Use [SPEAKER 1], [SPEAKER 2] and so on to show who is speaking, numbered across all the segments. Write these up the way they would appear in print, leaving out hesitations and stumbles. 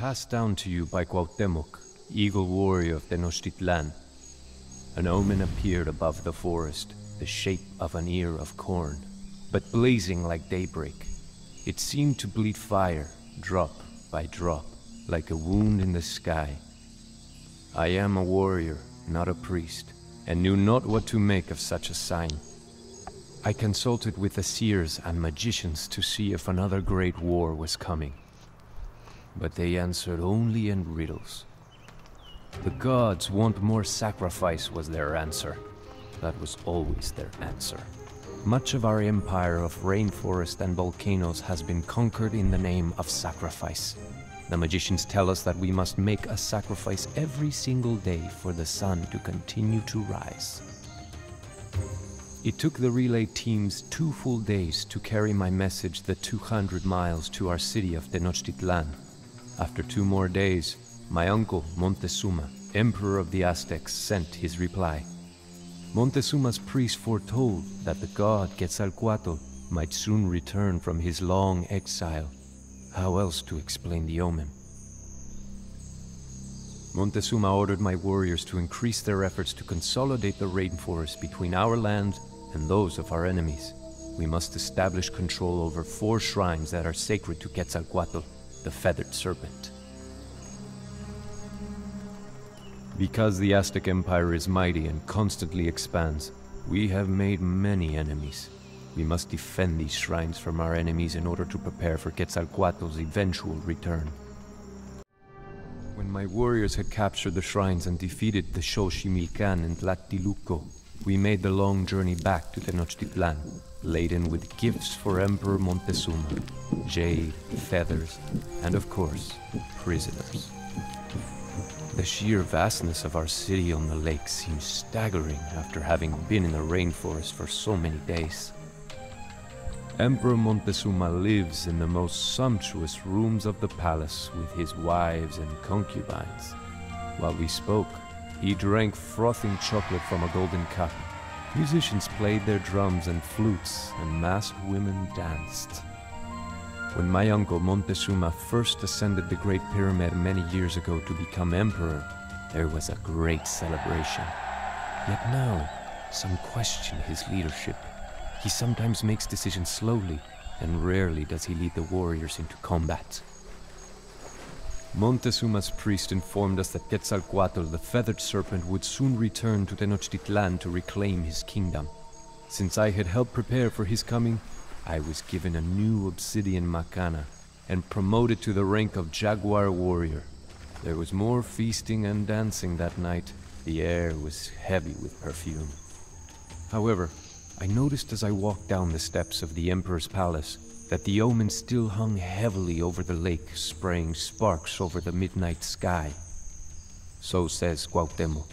[SPEAKER 1] Passed down to you by Cuauhtémoc, eagle warrior of Tenochtitlan. An omen appeared above the forest, the shape of an ear of corn, but blazing like daybreak. It seemed to bleed fire, drop by drop, like a wound in the sky. I am a warrior, not a priest, and knew not what to make of such a sign. I consulted with the seers and magicians to see if another great war was coming. But they answered only in riddles. The gods want more sacrifice was their answer. That was always their answer. Much of our empire of rainforest and volcanoes has been conquered in the name of sacrifice. The magicians tell us that we must make a sacrifice every single day for the sun to continue to rise. It took the relay teams 2 full days to carry my message the 200 miles to our city of Tenochtitlan. After 2 more days, my uncle Montezuma, Emperor of the Aztecs, sent his reply. Montezuma's priest foretold that the god Quetzalcoatl might soon return from his long exile. How else to explain the omen? Montezuma ordered my warriors to increase their efforts to consolidate the rainforest between our land and those of our enemies. We must establish control over 4 shrines that are sacred to Quetzalcoatl, the feathered serpent. Because the Aztec Empire is mighty and constantly expands, we have made many enemies. We must defend these shrines from our enemies in order to prepare for Quetzalcoatl's eventual return. When my warriors had captured the shrines and defeated the Xochimilcan and Tlatelolco, we made the long journey back to Tenochtitlan, laden with gifts for Emperor Montezuma, jade, feathers, and of course, prisoners. The sheer vastness of our city on the lake seems staggering after having been in the rainforest for so many days. Emperor Montezuma lives in the most sumptuous rooms of the palace with his wives and concubines. While we spoke, he drank frothing chocolate from a golden cup. Musicians played their drums and flutes, and masked women danced. When my uncle Montezuma first ascended the Great Pyramid many years ago to become emperor, there was a great celebration. Yet now, some question his leadership. He sometimes makes decisions slowly, and rarely does he lead the warriors into combat. Montezuma's priest informed us that Quetzalcoatl, the feathered serpent, would soon return to Tenochtitlan to reclaim his kingdom. Since I had helped prepare for his coming, I was given a new obsidian macana and promoted to the rank of jaguar warrior. There was more feasting and dancing that night. The air was heavy with perfume. However, I noticed as I walked down the steps of the Emperor's palace that the omen still hung heavily over the lake, spraying sparks over the midnight sky. So says Cuauhtémoc,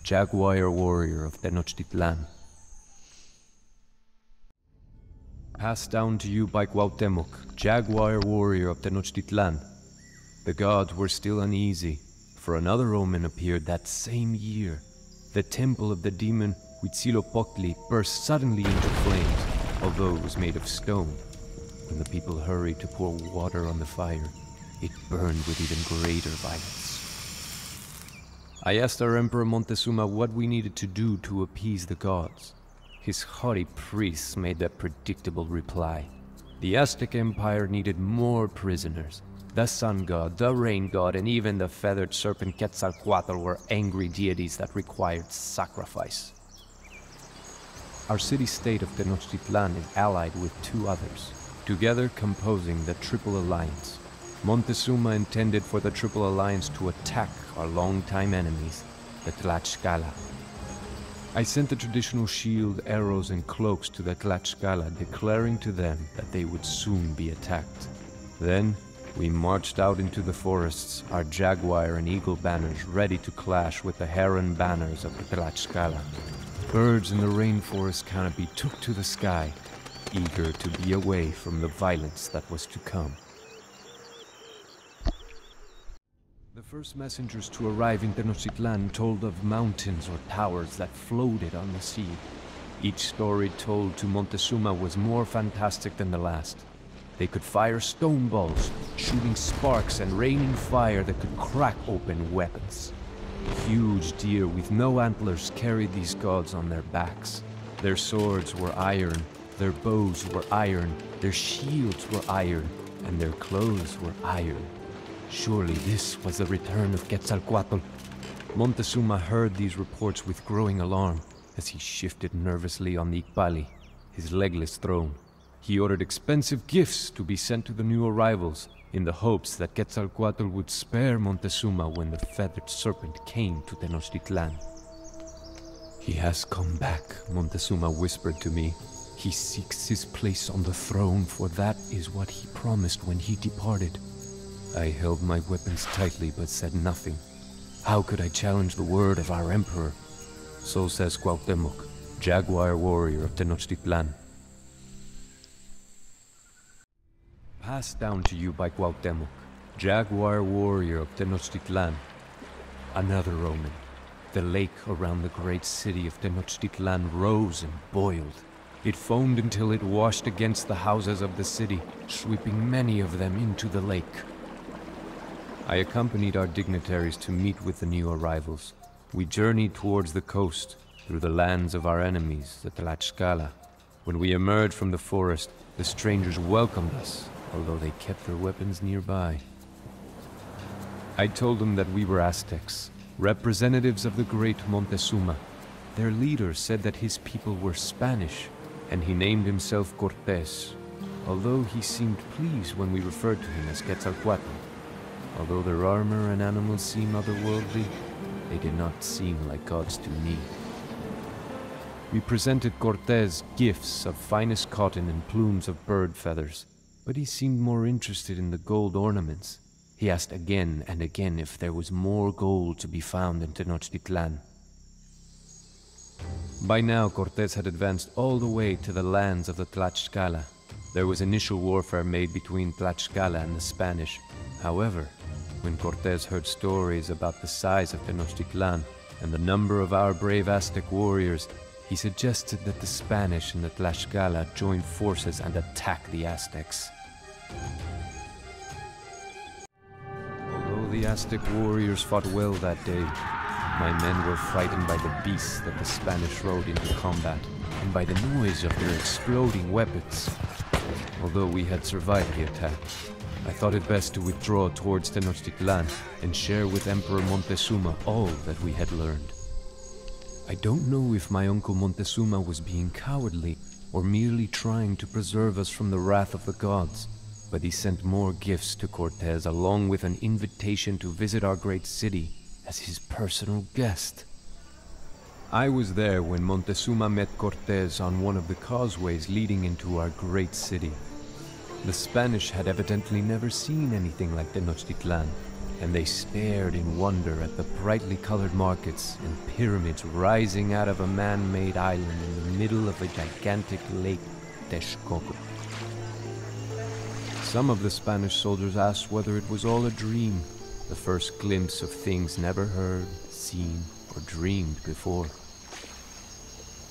[SPEAKER 1] jaguar warrior of Tenochtitlan. Passed down to you by Cuauhtémoc, jaguar warrior of Tenochtitlan. The gods were still uneasy, for another omen appeared that same year. The temple of the demon Huitzilopochtli burst suddenly into flames, although it was made of stone. When the people hurried to pour water on the fire, it burned with even greater violence. I asked our Emperor Montezuma what we needed to do to appease the gods. His haughty priests made that predictable reply. The Aztec Empire needed more prisoners. The sun god, the rain god, and even the feathered serpent Quetzalcoatl were angry deities that required sacrifice. Our city-state of Tenochtitlan is allied with 2 others, together composing the Triple Alliance. Montezuma intended for the Triple Alliance to attack our longtime enemies, the Tlaxcala. I sent the traditional shield, arrows, and cloaks to the Tlaxcala, declaring to them that they would soon be attacked. Then, we marched out into the forests, our jaguar and eagle banners ready to clash with the heron banners of the Tlaxcala. Birds in the rainforest canopy took to the sky, eager to be away from the violence that was to come. The first messengers to arrive in Tenochtitlan told of mountains or towers that floated on the sea. Each story told to Montezuma was more fantastic than the last. They could fire stone balls, shooting sparks and raining fire that could crack open weapons. Huge deer with no antlers carried these gods on their backs. Their swords were iron, their bows were iron, their shields were iron, and their clothes were iron. Surely this was the return of Quetzalcoatl. Montezuma heard these reports with growing alarm as he shifted nervously on the Icpali, his legless throne. He ordered expensive gifts to be sent to the new arrivals, in the hopes that Quetzalcoatl would spare Montezuma when the feathered serpent came to Tenochtitlan. "He has come back," Montezuma whispered to me. "He seeks his place on the throne, for that is what he promised when he departed." I held my weapons tightly but said nothing. How could I challenge the word of our emperor? So says Cuauhtémoc, jaguar warrior of Tenochtitlan. Passed down to you by Cuauhtémoc, jaguar warrior of Tenochtitlan. Another omen. The lake around the great city of Tenochtitlan rose and boiled. It foamed until it washed against the houses of the city, sweeping many of them into the lake. I accompanied our dignitaries to meet with the new arrivals. We journeyed towards the coast, through the lands of our enemies, the Tlaxcala. When we emerged from the forest, the strangers welcomed us, although they kept their weapons nearby. I told them that we were Aztecs, representatives of the great Montezuma. Their leader said that his people were Spanish, and he named himself Cortés, although he seemed pleased when we referred to him as Quetzalcoatl. Although their armor and animals seem otherworldly, they did not seem like gods to me. We presented Cortés gifts of finest cotton and plumes of bird feathers, but he seemed more interested in the gold ornaments. He asked again and again if there was more gold to be found in Tenochtitlan. By now, Cortés had advanced all the way to the lands of the Tlaxcala. There was initial warfare made between Tlaxcala and the Spanish. However, when Cortés heard stories about the size of Tenochtitlan and the number of our brave Aztec warriors, he suggested that the Spanish and the Tlaxcala join forces and attack the Aztecs. Although the Aztec warriors fought well that day, my men were frightened by the beasts that the Spanish rode into combat, and by the noise of their exploding weapons. Although we had survived the attack, I thought it best to withdraw towards Tenochtitlan and share with Emperor Montezuma all that we had learned. I don't know if my uncle Montezuma was being cowardly or merely trying to preserve us from the wrath of the gods, but he sent more gifts to Cortés along with an invitation to visit our great city as his personal guest. I was there when Montezuma met Cortés on one of the causeways leading into our great city. The Spanish had evidently never seen anything like Tenochtitlan, and they stared in wonder at the brightly colored markets and pyramids rising out of a man-made island in the middle of a gigantic lake, Texcoco. Some of the Spanish soldiers asked whether it was all a dream, the first glimpse of things never heard, seen, or dreamed before.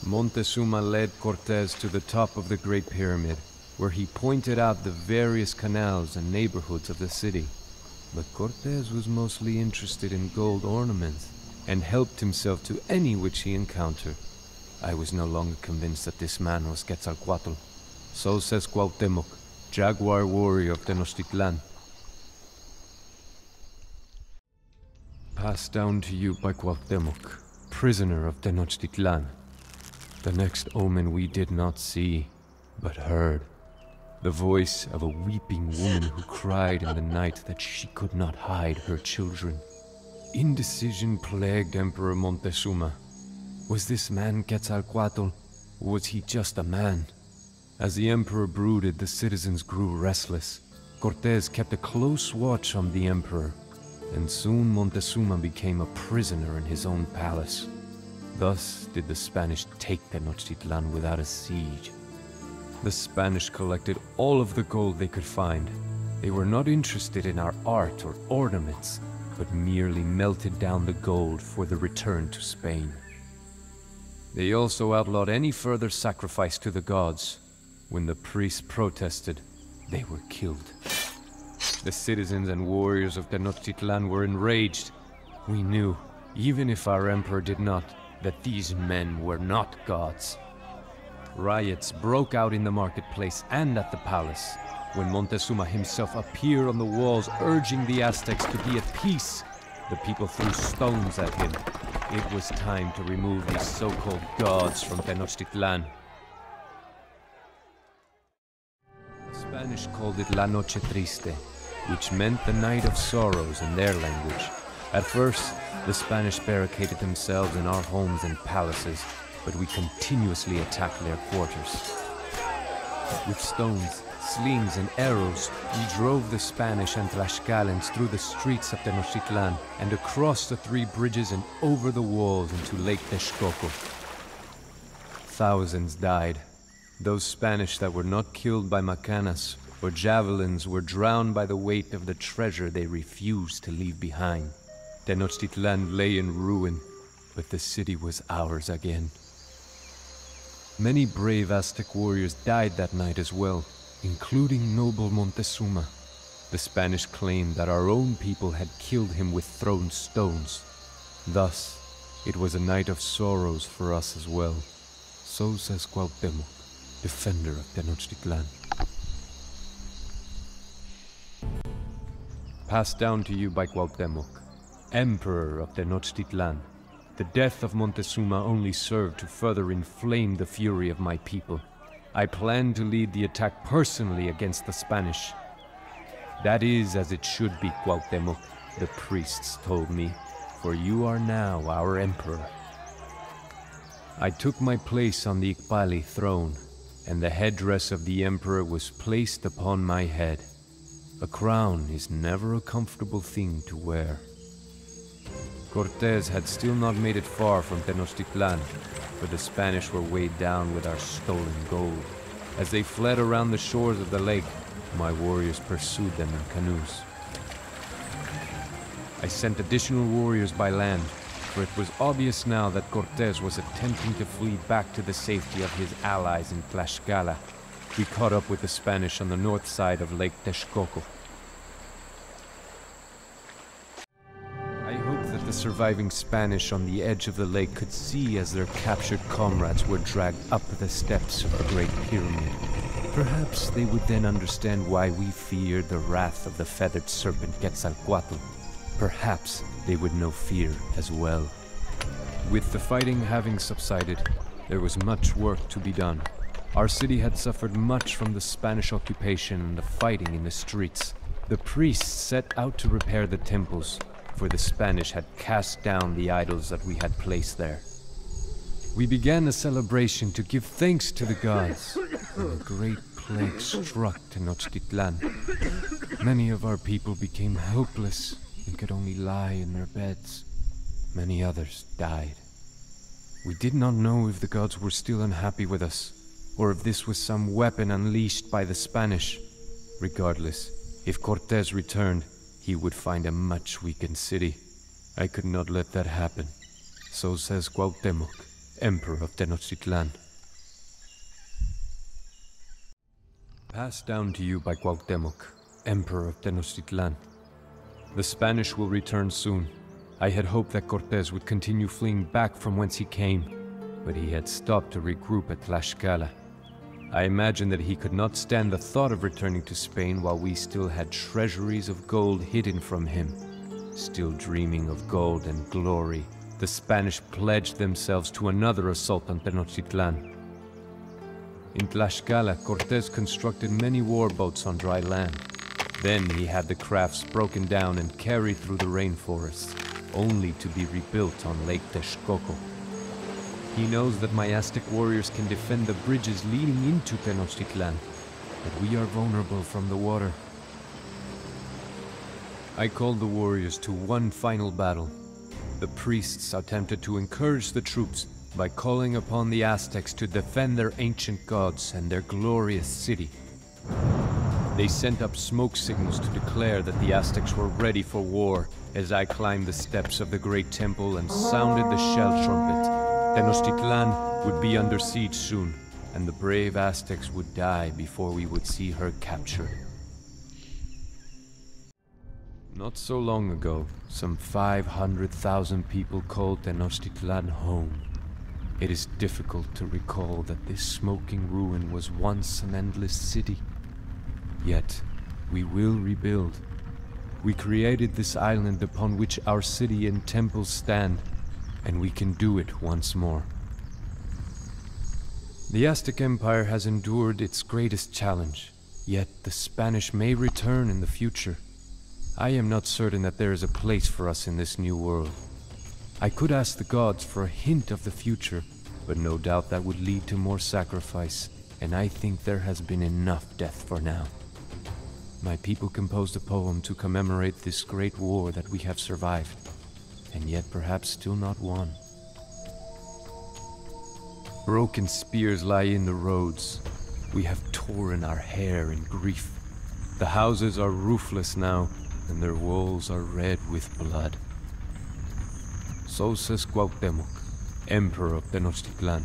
[SPEAKER 1] Montezuma led Cortés to the top of the Great Pyramid, where he pointed out the various canals and neighborhoods of the city. But Cortés was mostly interested in gold ornaments, and helped himself to any which he encountered. I was no longer convinced that this man was Quetzalcoatl. So says Cuauhtémoc, jaguar warrior of Tenochtitlan. Passed down to you by Cuauhtémoc, prisoner of Tenochtitlan. The next omen we did not see, but heard. The voice of a weeping woman who cried in the night that she could not hide her children. Indecision plagued Emperor Montezuma. Was this man Quetzalcoatl, or was he just a man? As the emperor brooded, the citizens grew restless. Cortés kept a close watch on the emperor, and soon Montezuma became a prisoner in his own palace. Thus did the Spanish take Tenochtitlan without a siege. The Spanish collected all of the gold they could find. They were not interested in our art or ornaments, but merely melted down the gold for the return to Spain. They also outlawed any further sacrifice to the gods. When the priests protested, they were killed. The citizens and warriors of Tenochtitlan were enraged. We knew, even if our emperor did not, that these men were not gods. Riots broke out in the marketplace and at the palace. When Montezuma himself appeared on the walls urging the Aztecs to be at peace, the people threw stones at him. It was time to remove these so-called gods from Tenochtitlan. The Spanish called it La Noche Triste, which meant the Night of Sorrows in their language. At first, the Spanish barricaded themselves in our homes and palaces, but we continuously attacked their quarters. With stones, slings and arrows, we drove the Spanish and Tlaxcalans through the streets of Tenochtitlan and across the 3 bridges and over the walls into Lake Texcoco. Thousands died. Those Spanish that were not killed by macanas or javelins were drowned by the weight of the treasure they refused to leave behind. Tenochtitlan lay in ruin, but the city was ours again. Many brave Aztec warriors died that night as well, including noble Montezuma. The Spanish claimed that our own people had killed him with thrown stones. Thus, it was a night of sorrows for us as well. So says Cuauhtémoc, defender of Tenochtitlan. Passed down to you by Cuauhtémoc, Emperor of Tenochtitlan. The death of Montezuma only served to further inflame the fury of my people. I plan to lead the attack personally against the Spanish. That is as it should be, Cuauhtémoc, the priests told me, for you are now our emperor. I took my place on the Ixpali throne, and the headdress of the emperor was placed upon my head. A crown is never a comfortable thing to wear. Cortés had still not made it far from Tenochtitlan, for the Spanish were weighed down with our stolen gold. As they fled around the shores of the lake, my warriors pursued them in canoes. I sent additional warriors by land, for it was obvious now that Cortés was attempting to flee back to the safety of his allies in Tlaxcala. We caught up with the Spanish on the north side of Lake Texcoco. The surviving Spanish on the edge of the lake could see as their captured comrades were dragged up the steps of the Great Pyramid. Perhaps they would then understand why we feared the wrath of the feathered serpent Quetzalcoatl. Perhaps they would know fear as well. With the fighting having subsided, there was much work to be done. Our city had suffered much from the Spanish occupation and the fighting in the streets. The priests set out to repair the temples, for the Spanish had cast down the idols that we had placed there. We began a celebration to give thanks to the gods, when a great plague struck Tenochtitlan. Many of our people became helpless and could only lie in their beds. Many others died. We did not know if the gods were still unhappy with us, or if this was some weapon unleashed by the Spanish. Regardless, if Cortés returned, he would find a much weakened city. I could not let that happen. So says Cuauhtémoc, Emperor of Tenochtitlan. Passed down to you by Cuauhtémoc, Emperor of Tenochtitlan. The Spanish will return soon. I had hoped that Cortés would continue fleeing back from whence he came, but he had stopped to regroup at Tlaxcala. I imagined that he could not stand the thought of returning to Spain while we still had treasuries of gold hidden from him. Still dreaming of gold and glory, the Spanish pledged themselves to another assault on Tenochtitlan. In Tlaxcala, Cortés constructed many warboats on dry land. Then he had the crafts broken down and carried through the rainforests, only to be rebuilt on Lake Texcoco. He knows that my Aztec warriors can defend the bridges leading into Tenochtitlan, but we are vulnerable from the water. I called the warriors to one final battle. The priests attempted to encourage the troops by calling upon the Aztecs to defend their ancient gods and their glorious city. They sent up smoke signals to declare that the Aztecs were ready for war as I climbed the steps of the great temple and sounded the shell trumpet. Tenochtitlan would be under siege soon. and the brave Aztecs would die before we would see her captured. Not so long ago, some 500,000 people called Tenochtitlan home. It is difficult to recall that this smoking ruin was once an endless city. Yet, we will rebuild. We created this island upon which our city and temples stand, and we can do it once more. The Aztec Empire has endured its greatest challenge, yet the Spanish may return in the future. I am not certain that there is a place for us in this new world. I could ask the gods for a hint of the future, but no doubt that would lead to more sacrifice, and I think there has been enough death for now. My people composed a poem to commemorate this great war that we have survived, and yet perhaps still not won. Broken spears lie in the roads. We have torn our hair in grief. The houses are roofless now, and their walls are red with blood. So says Cuauhtémoc, Emperor of Tenochtitlan.